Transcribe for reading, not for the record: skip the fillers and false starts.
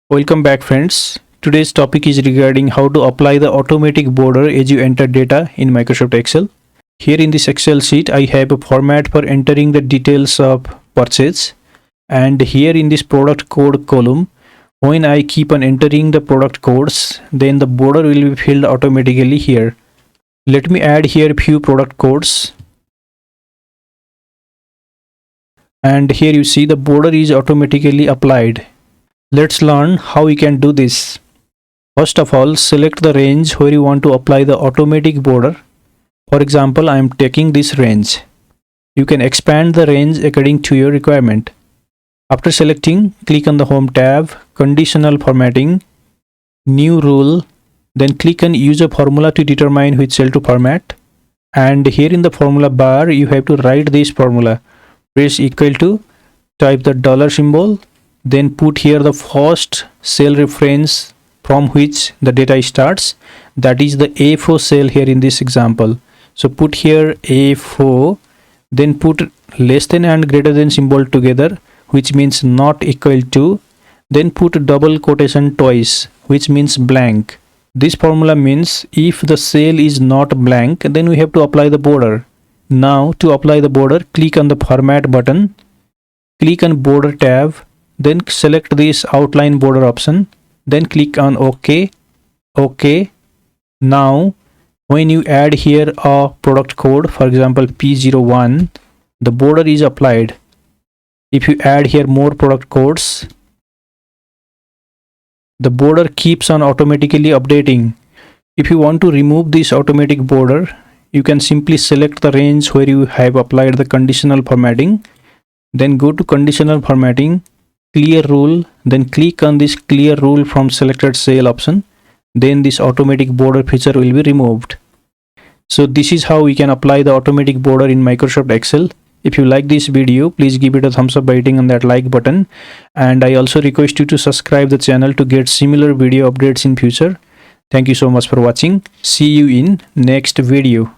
Welcome back friends. Today's topic is regarding how to apply the automatic border as you enter data in Microsoft Excel. Here in this Excel sheet, I have a format for entering the details of purchase. And here in this product code column, when I keep on entering the product codes, then the border will be filled automatically here. Let me add here few product codes. And here you see the border is automatically applied. Let's learn how we can do this. First of all, select the range where you want to apply the automatic border. For example, I am taking this range. You can expand the range according to your requirement. After selecting, click on the Home tab, Conditional Formatting, New Rule, then click on Use a formula to determine which cell to format. And here in the formula bar, you have to write this formula. Press equal to, type the dollar symbol, then put here the first cell reference from which the data starts, that is the A4 cell here in this example. So put here A4, then put less than and greater than symbol together, which means not equal to, then put double quotation twice, which means blank. This formula means if the cell is not blank, then we have to apply the border. Now to apply the border, click on the Format button, click on Border tab, then select this outline border option, then click on OK. Now when you add here a product code, for example P01, the border is applied. If you add here more product codes, the border keeps on automatically updating. If you want to remove this automatic border, you can simply select the range where you have applied the conditional formatting, then go to conditional formatting, clear rule, then click on this clear rule from selected cell option, then this automatic border feature will be removed. So this is how we can apply the automatic border in Microsoft Excel. If you like this video, please give it a thumbs up by hitting on that like button, and I also request you to subscribe the channel to get similar video updates in future. Thank you so much for watching. See you in next video.